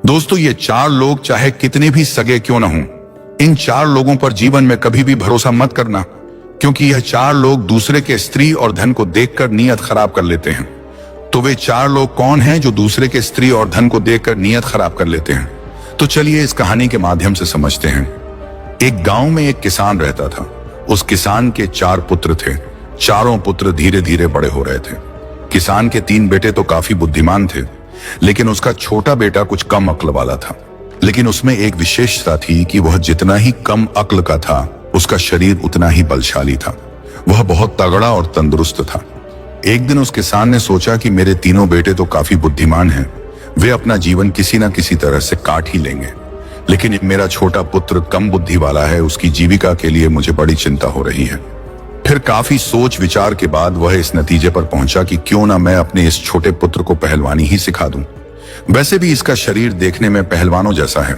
दोस्तों, ये चार लोग चाहे कितने भी सगे क्यों न हों, इन चार लोगों पर जीवन में कभी भी भरोसा मत करना, क्योंकि यह चार लोग दूसरे के स्त्री और धन को देखकर नीयत खराब कर लेते हैं। तो वे चार लोग कौन हैं जो दूसरे के स्त्री और धन को देखकर नीयत खराब कर लेते हैं? तो चलिए इस कहानी के माध्यम से समझते हैं। एक गांव में एक किसान रहता था। उस किसान के चार पुत्र थे। चारों पुत्र धीरे धीरे बड़े हो रहे थे। किसान के तीन बेटे तो काफी बुद्धिमान थे, लेकिन उसका छोटा बेटा कुछ कम अक्ल वाला था। लेकिन उसमें एक विशेषता थी कि वह जितना ही कम अक्ल का था, उसका शरीर उतना ही बलशाली था। वह बहुत तगड़ा और तंदुरुस्त था। एक दिन उस किसान ने सोचा कि मेरे तीनों बेटे तो काफी बुद्धिमान हैं, वे अपना जीवन किसी न किसी तरह से काट ही लेंगे, लेकिन मेरा छोटा पुत्र कम बुद्धि वाला है, उसकी जीविका के लिए मुझे बड़ी चिंता हो रही है। फिर काफी सोच विचार के बाद वह इस नतीजे पर पहुंचा कि क्यों ना मैं अपने इस छोटे पुत्र को पहलवानी ही सिखा दूं। वैसे भी इसका शरीर देखने में पहलवानों जैसा है।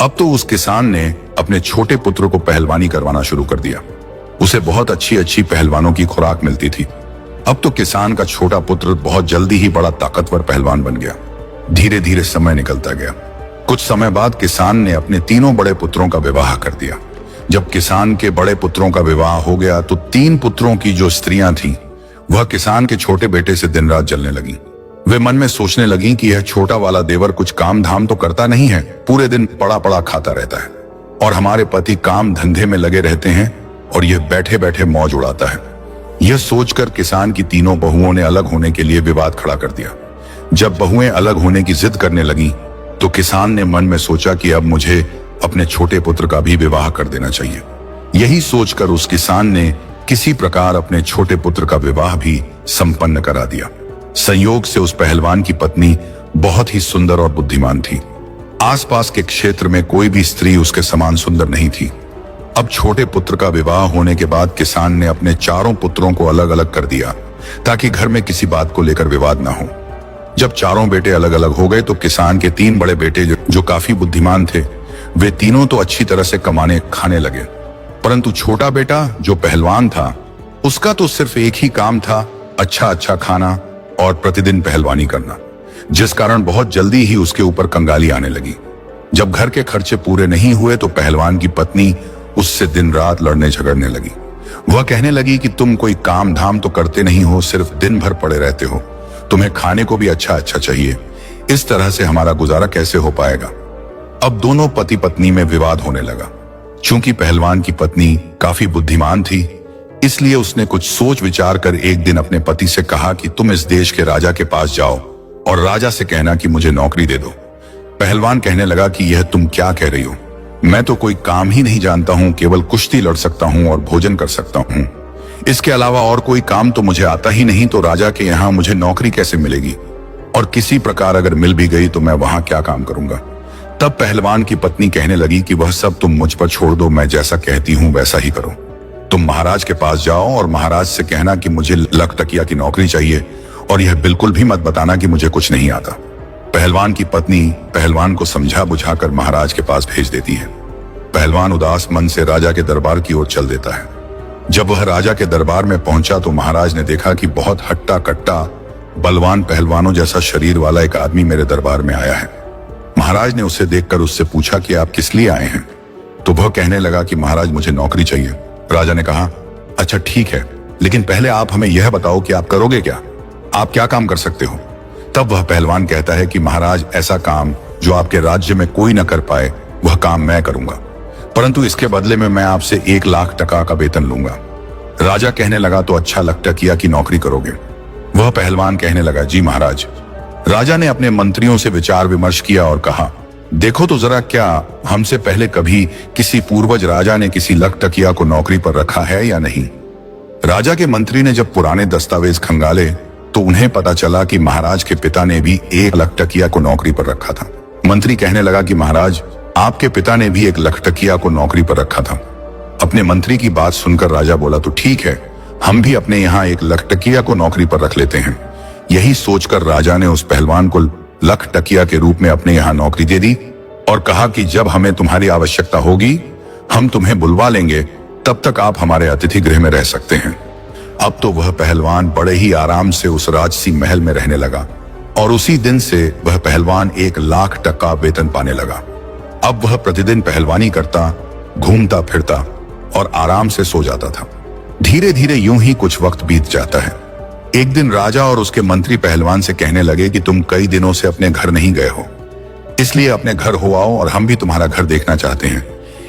अब तो उस किसान ने अपने छोटे पुत्र को पहलवानी करवाना शुरू कर दिया। उसे बहुत अच्छी अच्छी पहलवानों की खुराक मिलती थी। अब तो किसान का छोटा पुत्र बहुत जल्दी ही बड़ा ताकतवर पहलवान बन गया। धीरे धीरे समय निकलता गया। कुछ समय बाद किसान ने अपने तीनों बड़े पुत्रों का विवाह कर दिया। जब किसान के बड़े पुत्रों का विवाह हो गया तो तीन पुत्रों की जो स्त्रियां थीं, वह किसान के छोटे बेटे से दिन रात जलने लगी। वे मन में सोचने लगी कि यह छोटा वाला देवर कुछ काम धाम तो करता नहीं है, पूरे दिन पड़ा पड़ा खाता रहता है, और हमारे पति काम धंधे में लगे रहते हैं और यह बैठे बैठे मौज उड़ाता है। यह सोचकर किसान की तीनों बहुओं ने अलग होने के लिए विवाद खड़ा कर दिया। जब बहुएं अलग होने की जिद करने लगी तो किसान ने मन में सोचा कि अब मुझे अपने छोटे पुत्र का भी विवाह कर देना चाहिए। यही सोचकर उस किसान ने किसी प्रकार अपने छोटे पुत्र का विवाह भी संपन्न करा दिया। संयोग से उस पहलवान की पत्नी बहुत ही सुंदर और बुद्धिमान थी। आसपास के क्षेत्र में कोई भी स्त्री उसके समान सुंदर नहीं थी। अब छोटे पुत्र का विवाह होने के बाद किसान ने अपने चारों पुत्रों को अलग अलग कर दिया, ताकि घर में किसी बात को लेकर विवाद ना हो। जब चारों बेटे अलग अलग हो गए तो किसान के तीन बड़े बेटे जो काफी बुद्धिमान थे, वे तीनों तो अच्छी तरह से कमाने खाने लगे, परंतु छोटा बेटा जो पहलवान था, उसका तो सिर्फ एक ही काम था, अच्छा अच्छा खाना और प्रतिदिन पहलवानी करना, जिस कारण बहुत जल्दी ही उसके ऊपर कंगाली आने लगी। जब घर के खर्चे पूरे नहीं हुए तो पहलवान की पत्नी उससे दिन रात लड़ने झगड़ने लगी। वह कहने लगी कि तुम कोई काम धाम तो करते नहीं हो, सिर्फ दिन भर पड़े रहते हो, तुम्हें खाने को भी अच्छा अच्छा चाहिए, इस तरह से हमारा गुजारा कैसे हो पाएगा। अब दोनों पति पत्नी में विवाद होने लगा। चूंकि पहलवान की पत्नी काफी बुद्धिमान थी, इसलिए उसने कुछ सोच विचार कर एक दिन अपने पति से कहा कि तुम इस देश के राजा के पास जाओ और राजा से कहना कि मुझे नौकरी दे दो। पहलवान कहने लगा कि यह तुम क्या कह रही हो, मैं तो कोई काम ही नहीं जानता हूं, केवल कुश्ती लड़ सकता हूं और भोजन कर सकता हूं, इसके अलावा और कोई काम तो मुझे आता ही नहीं, तो राजा के यहाँ मुझे नौकरी कैसे मिलेगी, और किसी प्रकार अगर मिल भी गई तो मैं वहां क्या काम करूंगा। तब पहलवान की पत्नी कहने लगी कि वह सब तुम मुझ पर छोड़ दो, मैं जैसा कहती हूं वैसा ही करो। तुम महाराज के पास जाओ और महाराज से कहना कि मुझे लखटकिया की नौकरी चाहिए, और यह बिल्कुल भी मत बताना कि मुझे कुछ नहीं आता। पहलवान की पत्नी पहलवान को समझा बुझाकर महाराज के पास भेज देती है। पहलवान उदास मन से राजा के दरबार की ओर चल देता है। जब वह राजा के दरबार में पहुंचा तो महाराज ने देखा कि बहुत हट्टा कट्टा बलवान पहलवानों जैसा शरीर वाला एक आदमी मेरे दरबार में आया है। महाराज ने उसे देखकर उससे पूछा कि आप किस लिए आए हैं? तो वह कहने लगा कि महाराज मुझे नौकरी चाहिए। राजा ने कहा, अच्छा ठीक है, लेकिन पहले आप हमें यह बताओ कि आप करोगे क्या, आप क्या काम कर सकते हो। तब वह पहलवान कहता है कि महाराज ऐसा काम जो आपके राज्य में कोई न कर पाए, वह काम मैं करूंगा, परंतु इसके बदले में मैं आपसे 1 लाख टका का वेतन लूंगा। राजा कहने लगा, तो अच्छा लखटकिया की नौकरी करोगे? वह पहलवान कहने लगा, जी महाराज। राजा ने अपने मंत्रियों से विचार विमर्श किया और कहा, देखो तो जरा, क्या हमसे पहले कभी किसी पूर्वज राजा ने किसी लखटकिया को नौकरी पर रखा है या नहीं। राजा के मंत्री ने जब पुराने दस्तावेज खंगाले तो उन्हें पता चला कि महाराज के पिता ने भी 1 लखटकिया को नौकरी पर रखा था। मंत्री कहने लगा कि महाराज, आपके पिता ने भी 1 लखटकिया को नौकरी पर रखा था। अपने मंत्री की बात सुनकर राजा बोला, तो ठीक है, हम भी अपने यहाँ 1 लखटकिया को नौकरी पर रख लेते हैं। यही सोचकर राजा ने उस पहलवान को लखटकिया के रूप में अपने यहाँ नौकरी दे दी और कहा कि जब हमें तुम्हारी आवश्यकता होगी हम तुम्हें बुलवा लेंगे, तब तक आप हमारे अतिथि गृह में रह सकते हैं। अब तो वह पहलवान बड़े ही आराम से उस राजसी महल में रहने लगा। और उसी दिन से वह पहलवान 1 लाख टका वेतन पाने लगा। अब वह प्रतिदिन पहलवानी करता, घूमता फिरता और आराम से सो जाता था। धीरे धीरे यूं ही कुछ वक्त बीत जाता है। एक दिन राजा और उसके मंत्री पहलवान से कहने लगे कि तुम कई दिनों से अपने घर नहीं गए हो, इसलिए अपने घर हो आओ और हम भी तुम्हारा घर देखना चाहते हैं,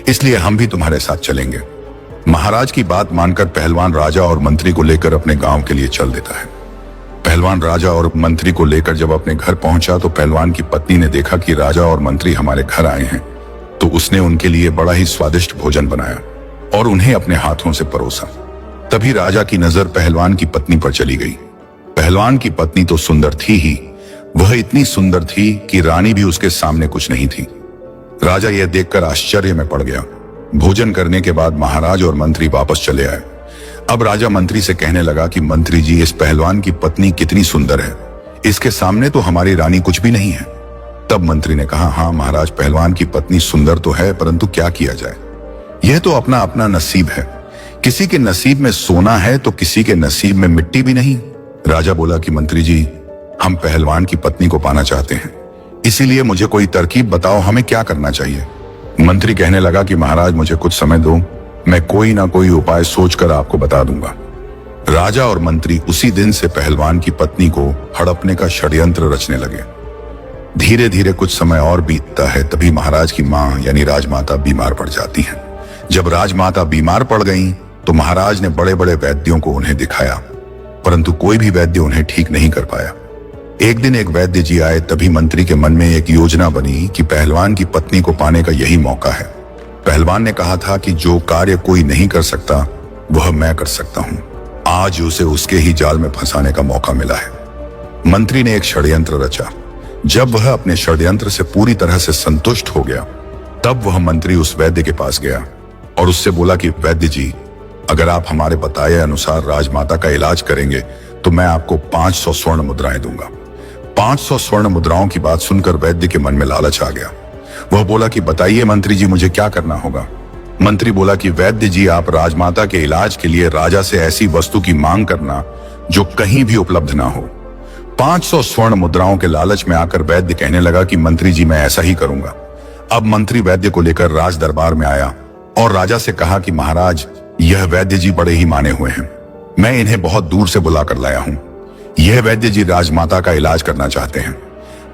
इसलिए हम भी तुम्हारे साथ चलेंगे। महाराज की बात मानकर पहलवान राजा और मंत्री को लेकर अपने गांव के लिए चल देता है। पहलवान राजा और मंत्री को लेकर जब अपने घर पहुंचा तो पहलवान की पत्नी ने देखा कि राजा और मंत्री हमारे घर आए हैं, तो उसने उनके लिए बड़ा ही स्वादिष्ट भोजन बनाया और उन्हें अपने हाथों से परोसा। तभी राजा की नजर पहलवान की पत्नी पर चली गई। पहलवान की पत्नी तो सुंदर थी ही, वह इतनी सुंदर थी कि रानी भी उसके सामने कुछ नहीं थी। राजा यह देखकर आश्चर्य में पड़ गया। भोजन करने के बाद महाराज और मंत्री वापस चले आए। अब राजा मंत्री से कहने लगा कि मंत्री जी, इस पहलवान की पत्नी कितनी सुंदर है, इसके सामने तो हमारी रानी कुछ भी नहीं है। तब मंत्री ने कहा, हाँ महाराज, पहलवान की पत्नी सुंदर तो है, परंतु क्या किया जाए, यह तो अपना अपना नसीब है। किसी के नसीब में सोना है तो किसी के नसीब में मिट्टी भी नहीं। राजा बोला कि मंत्री जी, हम पहलवान की पत्नी को पाना चाहते हैं, इसीलिए मुझे कोई तरकीब बताओ, हमें क्या करना चाहिए। मंत्री कहने लगा कि महाराज, मुझे कुछ समय दो, मैं कोई ना कोई उपाय सोचकर आपको बता दूंगा। राजा और मंत्री उसी दिन से पहलवान की पत्नी को हड़पने का षड्यंत्र रचने लगे। धीरे धीरे कुछ समय और बीतता है, तभी महाराज की मां यानी राजमाता बीमार पड़ जाती हैं। जब राजमाता बीमार पड़ गईं, तो महाराज ने बड़े बड़े वैद्यों को उन्हें दिखाया, परंतु कोई भी वैद्य उन्हें ठीक नहीं कर पाया। एक दिन एक वैद्य जी आए, तभी मंत्री के मन में एक योजना बनी कि पहलवान की पत्नी को पाने का यही मौका है। पहलवान ने कहा था कि जो कार्य कोई नहीं कर सकता वह मैं कर सकता हूं। आज उसे उसके ही जाल में फंसाने का मौका मिला है। मंत्री ने एक षड्यंत्र रचा। जब वह अपने षड्यंत्र से पूरी तरह से संतुष्ट हो गया, तब वह मंत्री उस वैद्य के पास गया और उससे बोला कि वैद्य जी, अगर आप हमारे बताए अनुसार राजमाता का इलाज करेंगे तो मैं आपको 500 स्वर्ण मुद्राएं दूंगा। 500 स्वर्ण मुद्राओं की बात सुनकर वैद्य के मन में लालच आ गया। वह बोला कि बताइए मंत्री जी, मुझे क्या करना होगा। मंत्री बोला कि वैद्य जी, आप राजमाता के इलाज के लिए राजा से ऐसी वस्तु की मांग करना जो कहीं भी उपलब्ध ना हो। 500 स्वर्ण मुद्राओं के लालच में आकर वैद्य कहने लगा कि मंत्री जी, मैं ऐसा ही करूंगा। अब मंत्री वैद्य को लेकर राज दरबार में आया और राजा से कहा कि महाराज, यह वैद्य जी बड़े ही माने हुए हैं, मैं इन्हें बहुत दूर से बुला कर लाया हूं। यह वैद्य जी राजमाता का इलाज करना चाहते हैं।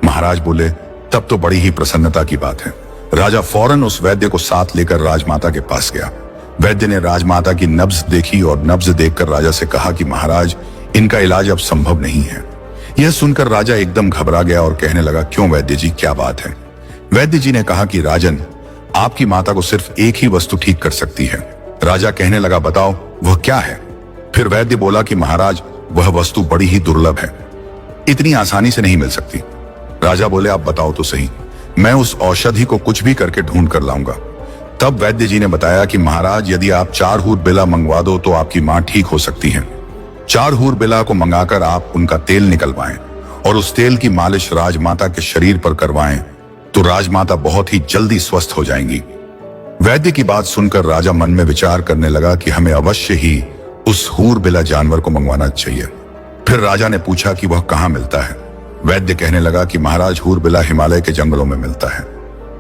महाराज बोले, तब तो बड़ी ही प्रसन्नता की बात है। राजा फौरन उस वैद्य को साथ लेकर राजमाता के पास गया। वैद्य ने राजमाता की नब्ज देखी और नब्ज देखकर राजा से कहा कि महाराज, इनका इलाज अब संभव नहीं है। यह सुनकर राजा एकदम घबरा गया और कहने लगा, क्यों वैद्य जी, क्या बात है। वैद्य जी ने कहा कि राजन, आपकी माता को सिर्फ एक ही वस्तु ठीक कर सकती है। राजा कहने लगा, बताओ वह क्या है। फिर वैद्य बोला कि महाराज, वह वस्तु बड़ी ही दुर्लभ है, इतनी आसानी से नहीं मिल सकती। राजा बोले, आप बताओ तो सही, मैं उस औषधि को कुछ भी करके ढूंढ कर लाऊंगा। तब वैद्य जी ने बताया कि महाराज, यदि आप 4 हूर बिला मंगवा दो तो आपकी मां ठीक हो सकती है। 4 हूर बिला को मंगाकर आप उनका तेल निकलवाएं और उस तेल की मालिश राजमाता के शरीर पर करवाएं तो राजमाता बहुत ही जल्दी स्वस्थ हो जाएंगी। वैद्य की बात सुनकर राजा मन में विचार करने लगा कि हमें अवश्य ही उस हूर बिला जानवर को मंगवाना चाहिए। फिर राजा ने पूछा कि वह कहाँ मिलता है। वैद्य कहने लगा कि महाराज, हूर बिला हिमालय के जंगलों में मिलता है।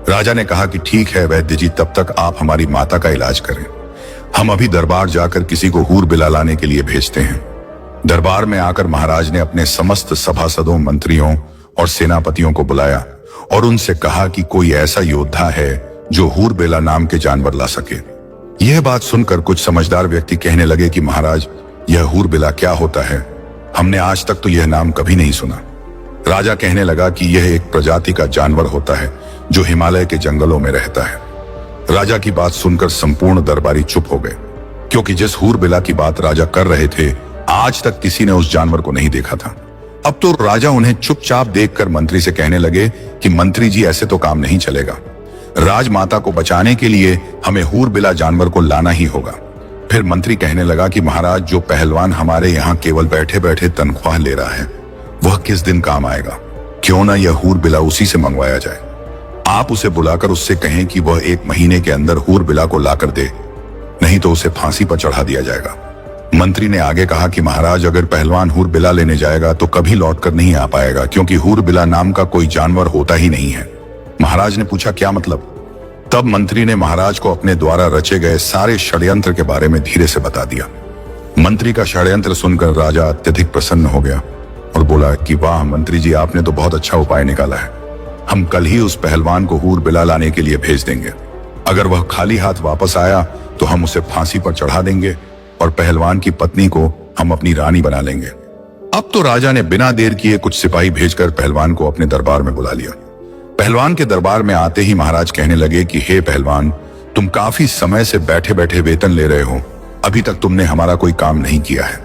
राजा ने कहा कि ठीक है वैद्य जी, तब तक आप हमारी माता का इलाज करें। हम अभी दरबार जाकर किसी को हूर बिला लाने के लिए भेजते हैं। दरबार में आकर महाराज ने अपने समस्त सभासदों, मंत्रियों और सेनापतियों को बुलाया और उनसे कहा कि कोई ऐसा योद्धा है जो हूर बिला नाम के जानवर ला सके। यह बात सुनकर कुछ समझदार व्यक्ति कहने लगे कि महाराज, यह हूर बिला क्या होता है, हमने आज तक तो यह नाम कभी नहीं सुना। राजा कहने लगा कि यह एक प्रजाति का जानवर होता है जो हिमालय के जंगलों में रहता है। राजा की बात सुनकर संपूर्ण दरबारी चुप हो गए, क्योंकि जिस हूर बिला की बात राजा कर रहे थे, आज तक किसी ने उस जानवर को नहीं देखा था। अब तो राजा उन्हें चुपचाप देखकर मंत्री से कहने लगे कि मंत्री जी, ऐसे तो काम नहीं चलेगा। राजमाता को बचाने के लिए हमें हूर बिला जानवर को लाना ही होगा। फिर मंत्री कहने लगा कि महाराज, जो पहलवान हमारे यहाँ केवल बैठे बैठे तनख्वाह ले रहा है, वह किस दिन काम आएगा। क्यों ना यह हूर बिला उसी से मंगवाया जाए। आप उसे बुलाकर उससे कहें कि वह 1 महीने के अंदर हूर बिला को लाकर दे, नहीं तो उसे फांसी पर चढ़ा दिया जाएगा। मंत्री ने आगे कहा कि महाराज, अगर पहलवान हूर बिला लेने जाएगा तो कभी लौटकर नहीं आ पाएगा, क्योंकि हूर बिला नाम का कोई जानवर होता ही नहीं है। महाराज ने पूछा, क्या मतलब? तब मंत्री ने महाराज को अपने द्वारा रचे गए सारे षड्यंत्र के बारे में धीरे से बता दिया। मंत्री का षड्यंत्र सुनकर राजा अत्यधिक प्रसन्न हो गया और बोला कि वाह मंत्री जी, आपने तो बहुत अच्छा उपाय निकाला है। हम कल ही उस पहलवान को हूर बिला लाने के लिए भेज देंगे। अगर वह खाली हाथ वापस आया तो हम उसे फांसी पर चढ़ा देंगे और पहलवान की पत्नी को हम अपनी रानी बना लेंगे। अब तो राजा ने बिना देर किए कुछ सिपाही भेजकर पहलवान को अपने दरबार में बुला लिया। पहलवान के दरबार में आते ही महाराज कहने लगे कि हे पहलवान, तुम काफी समय से बैठे बैठे वेतन ले रहे हो, अभी तक तुमने हमारा कोई काम नहीं किया है।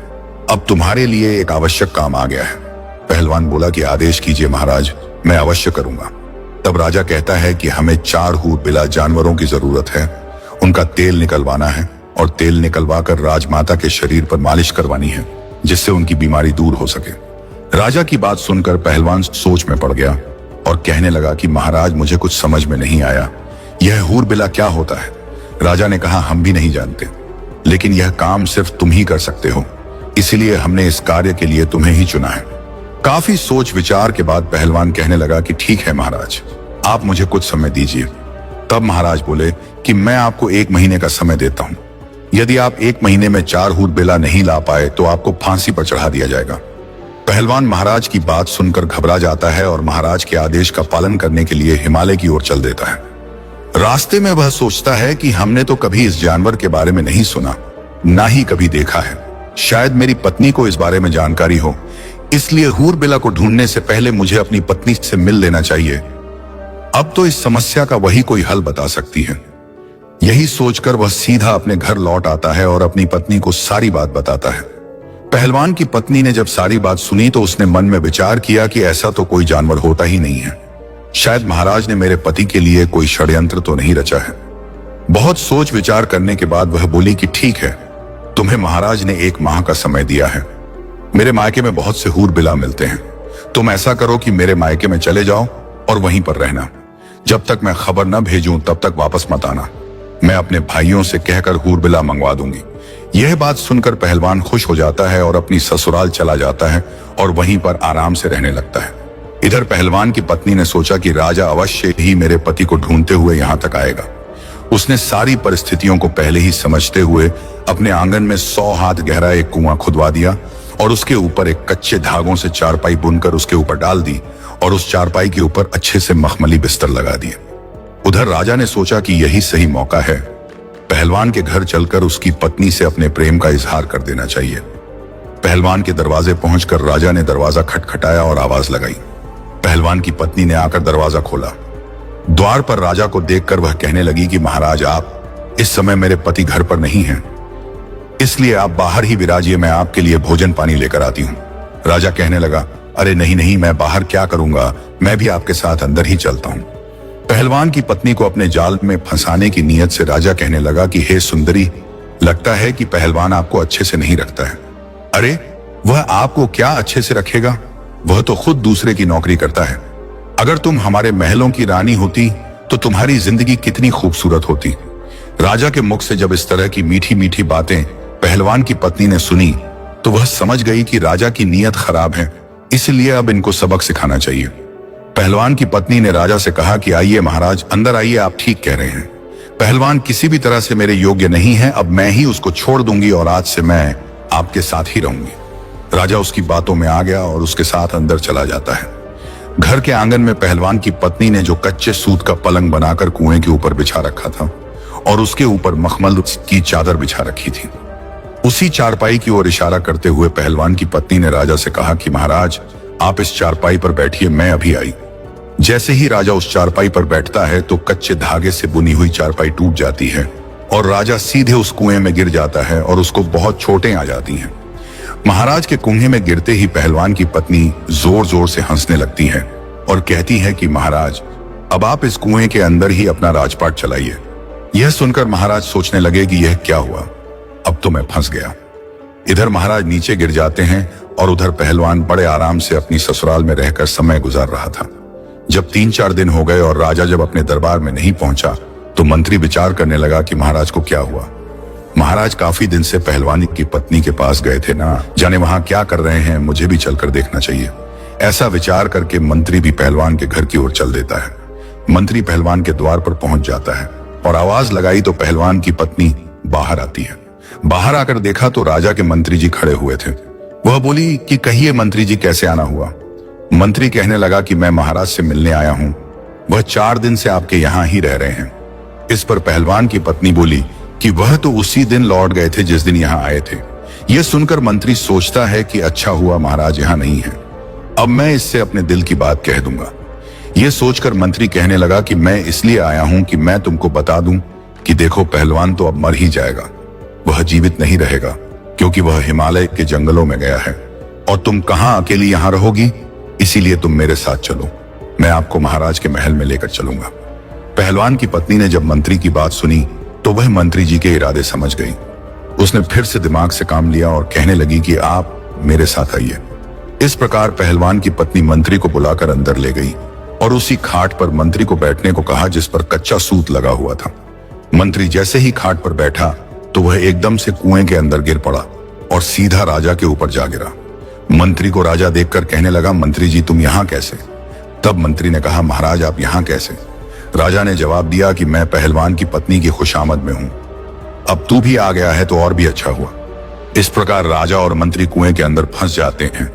अब तुम्हारे लिए एक आवश्यक काम आ गया है। पहलवान बोला कि आदेश कीजिए महाराज, मैं अवश्य करूंगा। तब राजा कहता है कि हमें 4 हूर बिला जानवरों की जरूरत है, उनका तेल निकलवाना है और तेल निकलवा कर राजमाता के शरीर पर मालिश करवानी है, जिससे उनकी बीमारी दूर हो सके। राजा की बात सुनकर पहलवान सोच में पड़ गया और कहने लगा कि महाराज, मुझे कुछ समझ में नहीं आया, यह हूर बिला क्या होता है? राजा ने कहा, हम भी नहीं जानते, लेकिन यह काम सिर्फ तुम ही कर सकते हो, इसलिए हमने इस कार्य के लिए तुम्हें ही चुना है। काफी सोच विचार के बाद पहलवान कहने लगा कि ठीक है महाराज, आप मुझे कुछ समय दीजिए। तब महाराज बोले कि मैं आपको 1 महीने का समय देता हूं। यदि आप 1 महीने में 4 हूर बिला नहीं ला पाए तो आपको फांसी पर चढ़ा दिया जाएगा। पहलवान महाराज की बात सुनकर घबरा जाता है और महाराज के आदेश का पालन करने के लिए हिमालय की ओर चल देता है। रास्ते में वह सोचता है कि हमने तो कभी इस जानवर के बारे में नहीं सुना, ना ही कभी देखा है। शायद मेरी पत्नी को इस बारे में जानकारी हो, इसलिए हूर बिला को ढूंढने से पहले मुझे अपनी पत्नी से मिल लेना चाहिए। अब तो इस समस्या का वही कोई हल बता सकती है। यही सोचकर वह सीधा अपने घर लौट आता है और अपनी पत्नी को सारी बात बताता है। पहलवान की पत्नी ने जब सारी बात सुनी तो उसने मन में विचार किया कि ऐसा तो कोई जानवर होता ही नहीं है। शायद महाराज ने मेरे पति के लिए कोई षड्यंत्र तो नहीं रचा है। बहुत सोच विचार करने के बाद वह बोली कि ठीक है, तुम्हें महाराज ने 1 माह का समय दिया है। मेरे मायके में बहुत से हूर बिला मिलते हैं। तुम ऐसा करो कि मेरे मायके में चले जाओ और वहीं पर रहना। जब तक मैं खबर न भेजूं तब तक वापस मत आना। मैं अपने भाइयों से कहकर हूर बिला मंगवा दूंगी। यह बात सुनकर पहलवान खुश हो जाता है और अपनी ससुराल चला जाता है और वहीं पर आराम से रहने लगता है। इधर पहलवान की पत्नी ने सोचा कि राजा अवश्य ही मेरे पति को ढूंढते हुए यहाँ तक आएगा। उसने सारी परिस्थितियों को पहले ही समझते हुए अपने आंगन में 100 हाथ गहरा एक कुआं खुदवा दिया और उसके ऊपर एक कच्चे धागों से चारपाई बुनकर उसके ऊपर डाल दी और उस चारपाई के ऊपर अच्छे से मखमली बिस्तर लगा दिए। उधर राजा ने सोचा कि यही सही मौका है, पहलवान के घर चलकर उसकी पत्नी से अपने प्रेम का इजहार कर देना चाहिए। पहलवान के दरवाजे पहुंचकर राजा ने दरवाजा खटखटाया और आवाज लगाई। पहलवान की पत्नी ने आकर दरवाजा खोला। द्वार पर राजा को देखकर वह कहने लगी कि महाराज, आप इस समय मेरे पति घर पर नहीं हैं, इसलिए आप बाहर ही विराजिए, मैं आपके लिए भोजन पानी लेकर आती हूँ। राजा कहने लगा, अरे नहीं नहीं, मैं बाहर क्या करूंगा, मैं भी आपके साथ अंदर ही चलता हूँ। पहलवान की पत्नी को अपने जाल में फंसाने की नीयत से राजा कहने लगा कि हे सुंदरी, लगता है कि पहलवान आपको अच्छे से नहीं रखता है। अरे वह आपको क्या अच्छे से रखेगा, वह तो खुद दूसरे की नौकरी करता है। अगर तुम हमारे महलों की रानी होती तो तुम्हारी जिंदगी कितनी खूबसूरत होती। राजा के मुख से जब इस तरह की मीठी मीठी बातें पहलवान की पत्नी ने सुनी तो वह समझ गई कि राजा की नीयत खराब है, इसलिए अब इनको सबक सिखाना चाहिए। पहलवान की पत्नी ने राजा से कहा कि आइए महाराज, अंदर आइए, आप ठीक कह रहे हैं। पहलवान किसी भी तरह से मेरे योग्य नहीं है, अब मैं ही उसको छोड़ दूंगी और आज से मैं आपके साथ ही रहूंगी। राजा उसकी बातों में आ गया और उसके साथ अंदर चला जाता है। घर के आंगन में पहलवान की पत्नी ने जो कच्चे सूत का पलंग बनाकर कुएं के ऊपर बिछा रखा था और उसके ऊपर मखमल की चादर बिछा रखी थी, उसी चारपाई की ओर इशारा करते हुए पहलवान की पत्नी ने राजा से कहा कि महाराज, आप इस चारपाई पर बैठिए, मैं अभी आई। जैसे ही राजा उस चारपाई पर बैठता है तो कच्चे धागे से बुनी हुई चारपाई टूट जाती है और राजा सीधे उस कुएं में गिर जाता है और उसको बहुत चोटें आ जाती हैं। महाराज के कुएं में गिरते ही पहलवान की पत्नी जोर जोर से हंसने लगती है और कहती है कि महाराज, अब आप इस कुएं के अंदर ही अपना राजपाट चलाइए। यह सुनकर महाराज सोचने लगे कि यह क्या हुआ, अब तो मैं फंस गया। इधर महाराज नीचे गिर जाते हैं और उधर पहलवान बड़े आराम से अपनी ससुराल में रहकर समय गुजार रहा था। जब 3-4 दिन हो गए और राजा जब अपने दरबार में नहीं पहुंचा तो मंत्री विचार करने लगा कि महाराज को क्या हुआ। महाराज काफी दिन से पहलवान की पत्नी के पास गए थे ना, जाने वहां क्या कर रहे हैं, मुझे भी चलकर देखना चाहिए। ऐसा विचार करके मंत्री भी पहलवान के घर की ओर चल देता है। मंत्री पहलवान के द्वार पर पहुंच जाता है और आवाज लगाई तो पहलवान की पत्नी बाहर आती है। बाहर आकर देखा तो राजा के मंत्री जी खड़े हुए थे। वह बोली कि कहिए मंत्री जी, कैसे आना हुआ? मंत्री कहने लगा कि मैं महाराज से मिलने आया हूं, वह 4 दिन से आपके यहां ही रह रहे हैं। इस पर पहलवान की पत्नी बोली कि वह तो उसी दिन लौट गए थे जिस दिन यहाँ आए थे। यह सुनकर मंत्री सोचता है कि अच्छा हुआ महाराज यहाँ नहीं है, अब मैं इससे अपने दिल की बात कह दूंगा। यह सोचकर मंत्री कहने लगा कि मैं इसलिए आया हूं कि मैं तुमको बता दूं कि देखो, पहलवान तो अब मर ही जाएगा, वह जीवित नहीं रहेगा क्योंकि वह हिमालय के जंगलों में गया है और तुम कहां अकेली यहां रहोगी, इसीलिए तुम मेरे साथ चलो, मैं आपको महाराज के महल में लेकर चलूंगा। पहलवान की पत्नी ने जब मंत्री की बात सुनी तो वह मंत्री जी के इरादे समझ गई। उसने फिर से दिमाग से काम लिया और कहने लगी कि आप मेरे साथ आइए। इस प्रकार पहलवान की पत्नी मंत्री को बुलाकर अंदर ले गई और उसी खाट पर मंत्री को बैठने को कहा जिस पर कच्चा सूत लगा हुआ था। मंत्री जैसे ही खाट पर बैठा तो वह एकदम से कुएं के अंदर गिर पड़ा और सीधा राजा के ऊपर जा गिरा। मंत्री को राजा देखकर कहने लगा, मंत्री जी तुम यहां कैसे? तब मंत्री ने कहा, महाराज आप यहां कैसे? राजा ने जवाब दिया कि मैं पहलवान की पत्नी की खुशामद में हूं, अब तू भी आ गया है तो और भी अच्छा हुआ। इस प्रकार राजा और मंत्री कुएं के अंदर फंस जाते हैं।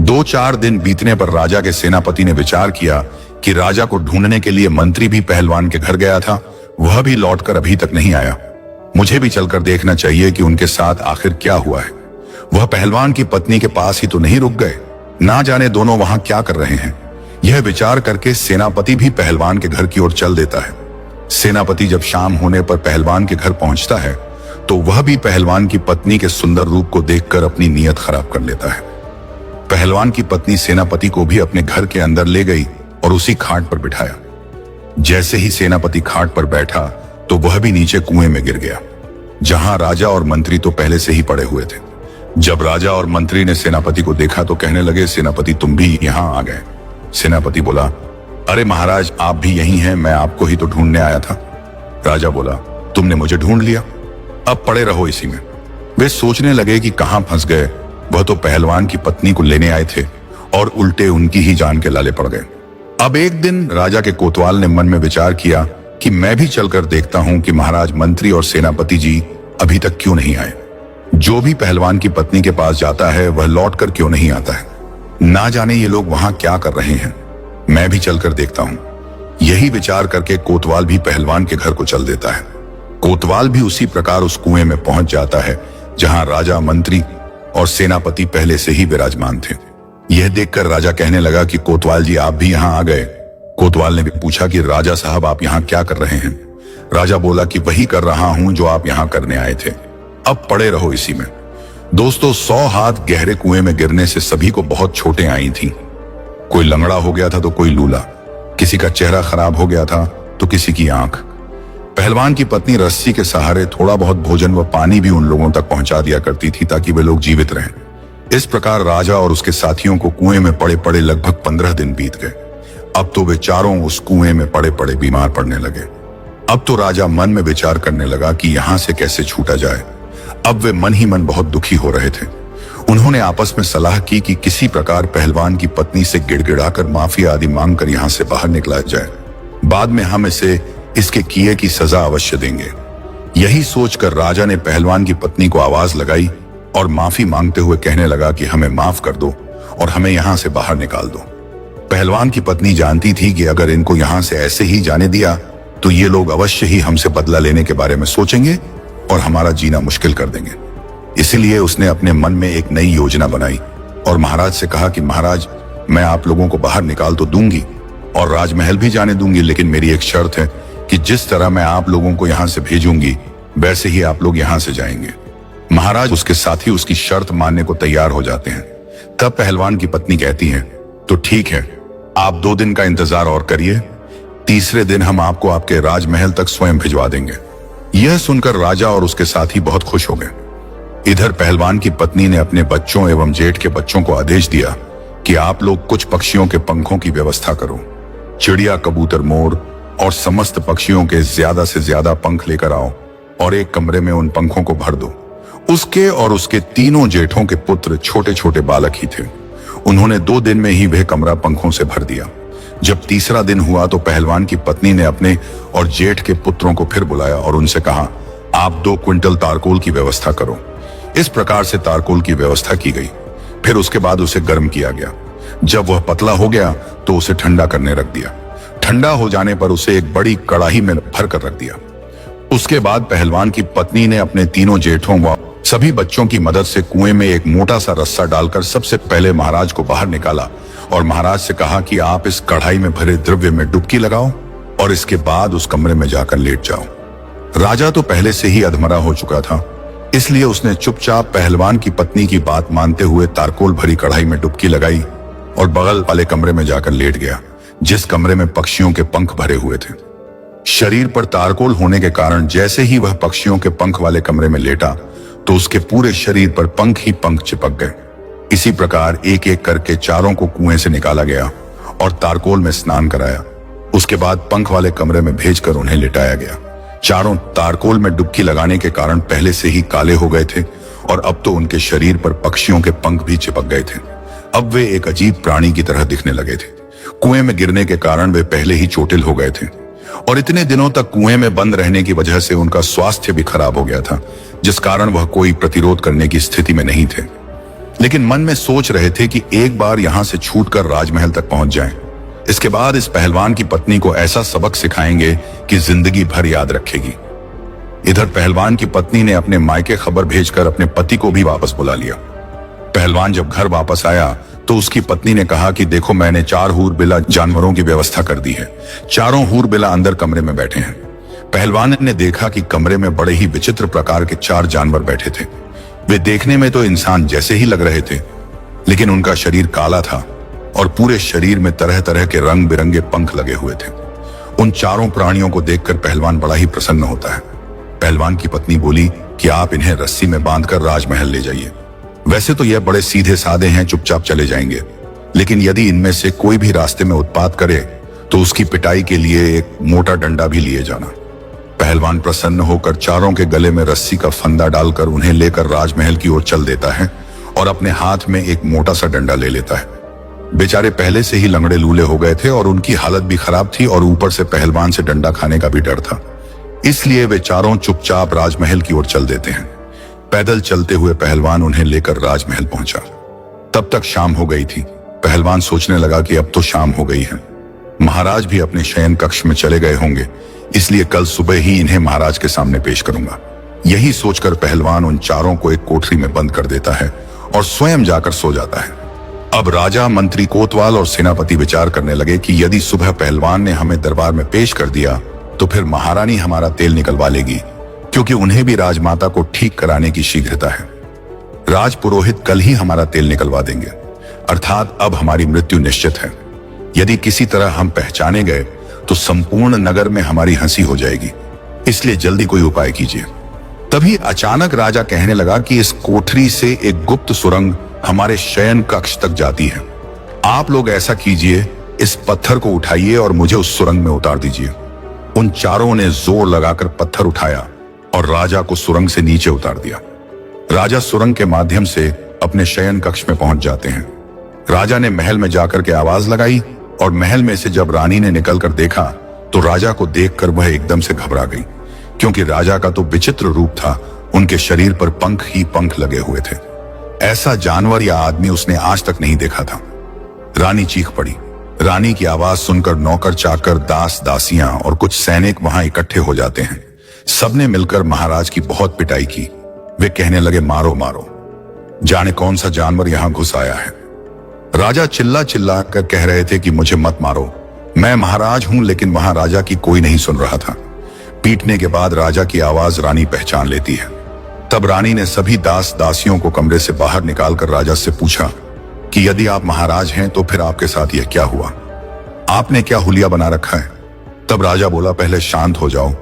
2-4 दिन बीतने पर राजा के सेनापति ने विचार किया कि राजा को ढूंढने के लिए मंत्री भी पहलवान के घर गया था, वह भी लौटकर अभी तक नहीं आया, मुझे भी चलकर देखना चाहिए कि उनके साथ आखिर क्या हुआ है। वह पहलवान की पत्नी के पास ही तो नहीं रुक गए, ना जाने दोनों वहां क्या कर रहे हैं। यह विचार करके सेनापति भी पहलवान के घर की ओर चल देता है। सेनापति जब शाम होने पर पहलवान के घर पहुंचता है तो वह भी पहलवान की पत्नी के सुंदर रूप को देखकर अपनी नीयत खराब कर लेता है। पहलवान की पत्नी सेनापति को भी अपने घर के अंदर ले गई और उसी खाट पर बिठाया। जैसे ही सेनापति खाट पर बैठा तो वह भी नीचे कुएं में गिर गया, जहां राजा और मंत्री तो पहले से ही पड़े हुए थे। जब राजा और मंत्री ने सेनापति को देखा तो कहने लगे, सेनापति तुम भी यहां आ गए। सेनापति बोला, अरे महाराज आप भी यही हैं, मैं आपको ही तो ढूंढने आया था। राजा बोला, तुमने मुझे ढूंढ लिया, अब पड़े रहो इसी में। वे सोचने लगे कि कहां फंस गए, वह तो पहलवान की पत्नी को लेने आए थे और उल्टे उनकी ही जान के लाले पड़ गए। अब एक दिन राजा के कोतवाल ने मन में विचार किया कि मैं भी चलकर देखता हूं कि महाराज, मंत्री और सेनापति जी अभी तक क्यों नहीं आए। जो भी पहलवान की पत्नी के पास जाता है वह लौटकर क्यों नहीं आता है, ना जाने ये लोग वहां क्या कर रहे हैं, मैं भी चलकर देखता हूं। यही विचार करके कोतवाल भी पहलवान के घर को चल देता है। कोतवाल भी उसी प्रकार उस कुएं में पहुंच जाता है जहां राजा, मंत्री और सेनापति पहले से ही विराजमान थे। यह देखकर राजा कहने लगा कि कोतवाल जी आप भी यहां आ गए। कोतवाल ने भी पूछा कि राजा साहब आप यहां क्या कर रहे हैं? राजा बोला कि वही कर रहा हूं जो आप यहां करने आए थे, अब पड़े रहो इसी में। दोस्तों 100 हाथ गहरे कुएं में गिरने से सभी को बहुत चोटें आई थीं। कोई लंगड़ा हो गया था तो कोई लूला, किसी का चेहरा खराब हो गया था तो किसी की आंख। पहलवान की पत्नी रस्सी के सहारे थोड़ा बहुत भोजन व पानी भी उन लोगों तक पहुंचा दिया करती थी ताकि वे लोग जीवित रहें। इस प्रकार राजा और उसके साथियों को कुएं में पड़े पड़े लगभग 15 दिन बीत गए। अब तो वे चारों उस कुएं में पड़े पड़े बीमार पड़ने लगे। अब तो राजा मन में विचार करने लगा कि यहां से कैसे छूटा जाए। अब वे मन ही मन बहुत दुखी हो रहे थे। उन्होंने आपस में सलाह की कि किसी प्रकार पहलवान की पत्नी से गिड़गिड़ाकर माफी आदि मांगकर यहां से बाहर निकला जाए, बाद में हम इसे इसके किए की सजा अवश्य देंगे। यही सोचकर राजा ने पहलवान की पत्नी को आवाज लगाई और माफी मांगते हुए कहने लगा कि हमें माफ कर दो और हमें यहां से बाहर निकाल दो। पहलवान की पत्नी जानती थी कि अगर इनको यहां से ऐसे ही जाने दिया तो ये लोग अवश्य ही हमसे बदला लेने के बारे में सोचेंगे और हमारा जीना मुश्किल कर देंगे। इसीलिए उसने अपने मन में एक नई योजना बनाई और महाराज से कहा कि महाराज, मैं आप लोगों को बाहर निकाल तो दूंगी और राजमहल भी जाने दूंगी, लेकिन मेरी एक शर्त है कि जिस तरह मैं आप लोगों को यहां से भेजूंगी वैसे ही आप लोग यहां से जाएंगे। महाराज उसके साथी उसकी शर्त मानने को तैयार हो जाते हैं। तब पहलवान की पत्नी कहती है, तो ठीक है, आप 2 दिन का इंतजार और करिए, तीसरे दिन हम आपको आपके राजमहल तक स्वयं भिजवा देंगे। यह सुनकर राजा और उसके साथी बहुत खुश हो गए। इधर पहलवान की पत्नी ने अपने बच्चों एवं जेठ के बच्चों को आदेश दिया कि आप लोग कुछ पक्षियों के पंखों की व्यवस्था करो, चिड़िया, कबूतर, मोर और समस्त पक्षियों के ज्यादा से ज्यादा पंख लेकर आओ और एक कमरे में उन पंखों को भर दो। उसके और उसके तीनों जेठों के पुत्र छोटे छोटे बालक ही थे। उन्होंने 2 दिन में ही वह कमरा पंखों से भर दिया। जब तीसरा दिन हुआ तो पहलवान की पत्नी ने अपने और जेठ के पुत्रों को फिर बुलाया और उनसे कहा, आप 2 क्विंटल तारकोल की व्यवस्था करो। इस प्रकार से तारकोल की व्यवस्था की गई। फिर उसके बाद उसे गर्म किया गया। जब वह पतला हो गया तो उसे ठंडा करने रख दिया। ठंडा हो जाने पर उसे एक बड़ी कड़ाही में भर कर रख दिया। उसके बाद पहलवान की पत्नी ने अपने तीनों जेठों व सभी बच्चों की मदद से कुएं में एक मोटा सा रस्सा डालकर सबसे पहले महाराज को बाहर निकाला और महाराज से कहा कि आप इस कढ़ाई में भरे द्रव्य में डुबकी लगाओ और इसके बाद उस कमरे में जाकर लेट जाओ। राजा तो पहले से ही अधमरा हो चुका था, इसलिए उसने चुपचाप पहलवान की पत्नी की बात मानते हुए तारकोल भरी कढ़ाई में डुबकी लगाई और बगल वाले कमरे में जाकर लेट गया, जिस कमरे में पक्षियों के पंख भरे हुए थे। शरीर पर तारकोल होने के कारण जैसे ही वह पक्षियों के पंख वाले कमरे में लेटा तो उसके पूरे शरीर पर पंख ही पंख चिपक गए। इसी प्रकार एक एक करके चारों को कुएं से निकाला गया और तारकोल में स्नान कराया। उसके बाद पंख वाले कमरे में भेजकर उन्हें लिटाया गया। चारों तारकोल में डुबकी लगाने के कारण पहले से ही काले हो गए थे और अब तो उनके शरीर पर पक्षियों के पंख भी चिपक गए थे। अब वे एक अजीब प्राणी की तरह दिखने लगे थे। कुएं में गिरने के कारण वे पहले ही चोटिल हो गए थे और इतने दिनों तक कुएं में बंद रहने की वजह से उनका स्वास्थ्य भी खराब हो गया था, जिस कारण वह कोई प्रतिरोध करने की स्थिति में नहीं थे। लेकिन मन में सोच रहे थे कि एक बार यहां से छूटकर राजमहल तक पहुंच जाएं। इसके बाद इस पहलवान की पत्नी को ऐसा सबक सिखाएंगे कि जिंदगी भर याद रखेगी। इधर पहलवान की पत्नी ने अपने मायके खबर भेजकर अपने पति को भी वापस बुला लिया। पहलवान जब घर वापस आया तो उसकी पत्नी ने कहा कि देखो, मैंने 4 हूरबिला जानवरों की व्यवस्था कर दी है। चारों हूरबिला अंदर कमरे में बैठे हैं। पहलवान ने देखा कि कमरे में बड़े ही विचित्र प्रकार के 4 जानवर बैठे थे। वे देखने में तो इंसान जैसे ही लग रहे थे, लेकिन उनका शरीर काला था और पूरे शरीर में तरह तरह के रंग बिरंगे पंख लगे हुए थे। उन चारों प्राणियों को देखकर पहलवान बड़ा ही प्रसन्न होता है। पहलवान की पत्नी बोली कि आप इन्हें रस्सी में बांधकर राजमहल ले जाइए। वैसे तो यह बड़े सीधे साधे हैं, चुपचाप चले जाएंगे, लेकिन यदि इनमें से कोई भी रास्ते में उत्पात करे तो उसकी पिटाई के लिए एक मोटा डंडा भी लिए जाना। पहलवान प्रसन्न होकर चारों के गले में रस्सी का फंदा डालकर उन्हें लेकर राजमहल की ओर चल देता है और अपने हाथ में एक मोटा सा डंडा ले लेता है। बेचारे पहले से ही लंगड़े लूले हो गए थे और उनकी हालत भी खराब थी और ऊपर से पहलवान से डंडा खाने का भी डर था। इसलिए वे चारों चुपचाप राजमहल की ओर चल देते हैं। पैदल चलते हुए पहलवान उन्हें लेकर राजमहल पहुंचा। तब तक शाम हो गई थी। पहलवान सोचने लगा कि अब तो शाम हो गई है, महाराज भी अपने शयन कक्ष में चले गए होंगे, इसलिए कल सुबह ही इन्हें महाराज के सामने पेश करूंगा। यही सोचकर पहलवान उन चारों को एक कोठरी में बंद कर देता है और स्वयं जाकर सो जाता है। अब राजा, मंत्री, कोतवाल और सेनापति विचार करने लगे कि यदि सुबह पहलवान ने हमें दरबार में पेश कर दिया तो फिर महारानी हमारा तेल निकलवा लेगी, क्योंकि उन्हें भी राजमाता को ठीक कराने की शीघ्रता है। राज पुरोहित कल ही हमारा तेल निकलवा देंगे, अर्थात अब हमारी मृत्यु निश्चित है। यदि किसी तरह हम पहचाने गए तो संपूर्ण नगर में हमारी हंसी हो जाएगी, इसलिए जल्दी कोई उपाय कीजिए। तभी अचानक राजा कहने लगा कि इस कोठरी से एक गुप्त सुरंग हमारे शयन कक्ष तक जाती है। आप लोग ऐसा कीजिए, इस पत्थर को उठाइए और मुझे उस सुरंग में उतार दीजिए। उन चारों ने जोर लगाकर पत्थर उठाया और राजा को सुरंग से नीचे उतार दिया। राजा सुरंग के माध्यम से अपने शयन कक्ष में पहुंच जाते हैं। राजा ने महल में जाकर के आवाज लगाई और महल में से जब रानी ने निकलकर देखा तो राजा को देखकर वह एकदम से घबरा गई, क्योंकि राजा का तो विचित्र रूप था। उनके शरीर पर पंख ही पंख लगे हुए थे। ऐसा जानवर या आदमी उसने आज तक नहीं देखा था। रानी चीख पड़ी। रानी की आवाज सुनकर नौकर, चाकर, दास, दासियां और कुछ सैनिक वहां इकट्ठे हो जाते हैं। सबने मिलकर महाराज की बहुत पिटाई की। वे कहने लगे, मारो मारो, जाने कौन सा जानवर यहां घुस आया है। राजा चिल्ला चिल्ला कर कह रहे थे कि मुझे मत मारो, मैं महाराज हूं, लेकिन वहां राजा की कोई नहीं सुन रहा था। पीटने के बाद राजा की आवाज रानी पहचान लेती है। तब रानी ने सभी दास दासियों को कमरे से बाहर निकालकर राजा से पूछा कि यदि आप महाराज हैं तो फिर आपके साथ यह क्या हुआ, आपने क्या हुलिया बना रखा है। तब राजा बोला, पहले शांत हो जाओ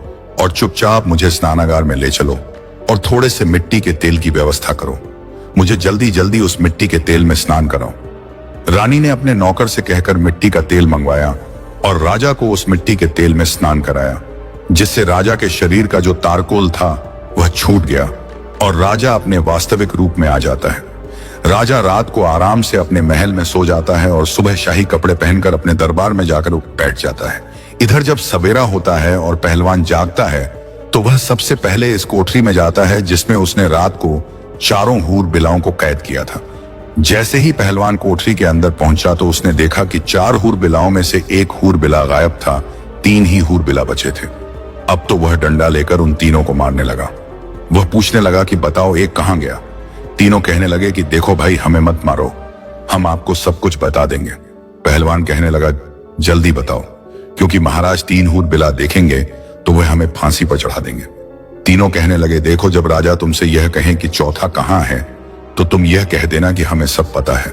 और चुपचाप मुझे स्नानागार में ले चलो और थोड़े से मिट्टी के तेल की व्यवस्था करो। मुझे जल्दी जल्दी उस मिट्टी के तेल में स्नान कराओ। रानी ने अपने नौकर से कहकर मिट्टी का तेल मंगवाया और राजा को उस मिट्टी के तेल में स्नान कराया, जिससे राजा के शरीर का जो तारकोल था वह छूट गया और राजा अपने वास्तविक रूप में आ जाता है। राजा रात को आराम से अपने महल में सो जाता है और सुबह शाही कपड़े पहनकर अपने दरबार में जाकर बैठ जाता है। इधर जब सवेरा होता है और पहलवान जागता है तो वह सबसे पहले इस कोठरी में जाता है जिसमें उसने रात को चारों हूर बिलाओं को कैद किया था। जैसे ही पहलवान कोठरी के अंदर पहुंचा तो उसने देखा कि 4 हूर बिलाओं में से एक हूर बिला गायब था, 3 ही हूर बिला बचे थे। अब तो वह डंडा लेकर उन तीनों को मारने लगा। वह पूछने लगा कि बताओ एक कहां गया। तीनों कहने लगे कि देखो भाई, हमें मत मारो, हम आपको सब कुछ बता देंगे। पहलवान कहने लगा जल्दी बताओ, क्योंकि महाराज 3 हूर बिला देखेंगे तो वह हमें फांसी पर चढ़ा देंगे। तीनों कहने लगे देखो, जब राजा तुमसे यह कहें कि चौथा कहां है तो तुम यह कह देना कि हमें सब पता है।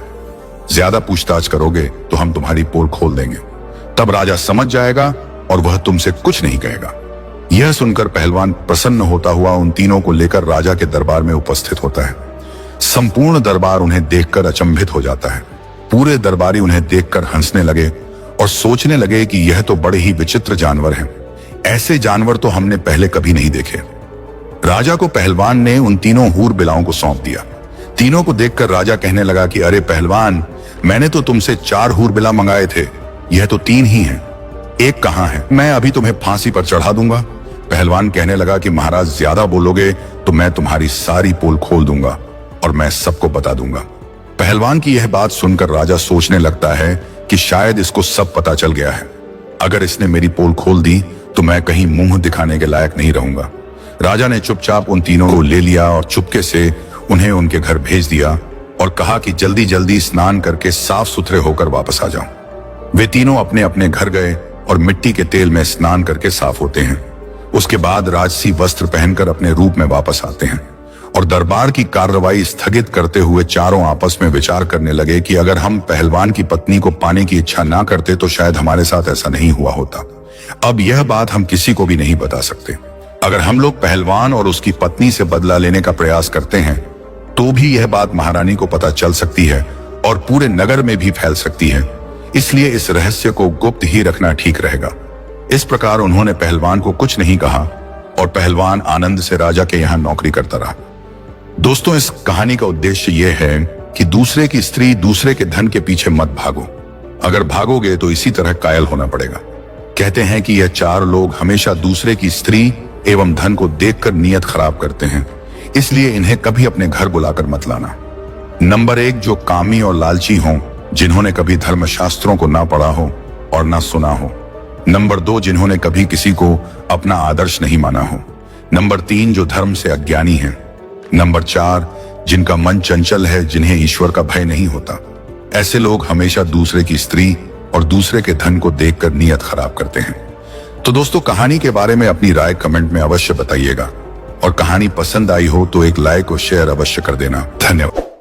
ज्यादा पूछताछ करोगे तो हम तुम्हारी पोल खोल देंगे, तब राजा समझ जाएगा और वह तुमसे कुछ नहीं कहेगा। यह सुनकर पहलवान प्रसन्न होता हुआ उन तीनों को लेकर राजा के दरबार में उपस्थित होता है। संपूर्ण दरबार उन्हें देखकर अचंभित हो जाता है। पूरे दरबारी उन्हें देखकर हंसने लगे और सोचने लगे कि यह तो बड़े ही विचित्र जानवर हैं। ऐसे जानवर तो हमने पहले कभी नहीं देखे। राजा को पहलवान ने उन तीनों हूर बिलाओं को सौंप दिया। तीनों को देखकर राजा कहने लगा कि अरे पहलवान, मैंने तो तुमसे 4 हूर बिला मंगाए थे, यह तो 3 ही हैं, एक कहां है? मैं अभी तुम्हें फांसी पर चढ़ा दूंगा। पहलवान कहने लगा कि महाराज ज्यादा बोलोगे तो मैं तुम्हारी सारी पोल खोल दूंगा और मैं सबको बता दूंगा। पहलवान की यह बात सुनकर राजा सोचने लगता है कि शायद इसको सब पता चल गया है। अगर इसने मेरी पोल खोल दी तो मैं कहीं मुंह दिखाने के लायक नहीं रहूंगा। राजा ने चुपचाप उन तीनों को ले लिया और चुपके से उन्हें उनके घर भेज दिया और कहा कि जल्दी जल्दी स्नान करके साफ सुथरे होकर वापस आ जाओ। वे तीनों अपने अपने घर गए और मिट्टी के तेल में स्नान करके साफ होते हैं। उसके बाद राजसी वस्त्र पहनकर अपने रूप में वापस आते हैं और दरबार की कार्रवाई स्थगित करते हुए चारों आपस में विचार करने लगे कि अगर हम पहलवान की पत्नी को पाने की इच्छा ना करते तो शायद हमारे साथ ऐसा नहीं हुआ होता। अब यह बात हम किसी को भी नहीं बता सकते। अगर हम लोग पहलवान और उसकी पत्नी से बदला लेने का प्रयास करते हैं तो भी यह बात महारानी को पता चल सकती है और पूरे नगर में भी फैल सकती है। इसलिए इस रहस्य को गुप्त ही रखना ठीक रहेगा। इस प्रकार उन्होंने पहलवान को कुछ नहीं कहा और पहलवान आनंद से राजा के यहाँ नौकरी करता रहा। दोस्तों, इस कहानी का उद्देश्य यह है कि दूसरे की स्त्री, दूसरे के धन के पीछे मत भागो। अगर भागोगे तो इसी तरह कायल होना पड़ेगा। कहते हैं कि यह 4 लोग हमेशा दूसरे की स्त्री एवं धन को देखकर नियत खराब करते हैं, इसलिए इन्हें कभी अपने घर बुलाकर मत लाना। नंबर 1, जो कामी और लालची हों, जिन्होंने कभी धर्मशास्त्रों को ना पढ़ा हो और ना सुना हो। नंबर 2, जिन्होंने कभी किसी को अपना आदर्श नहीं माना हो। नंबर 3, जो धर्म से अज्ञानी हैं। नंबर 4, जिनका मन चंचल है, जिन्हें ईश्वर का भय नहीं होता। ऐसे लोग हमेशा दूसरे की स्त्री और दूसरे के धन को देखकर नियत खराब करते हैं। तो दोस्तों, कहानी के बारे में अपनी राय कमेंट में अवश्य बताइएगा और कहानी पसंद आई हो तो एक लाइक और शेयर अवश्य कर देना। धन्यवाद।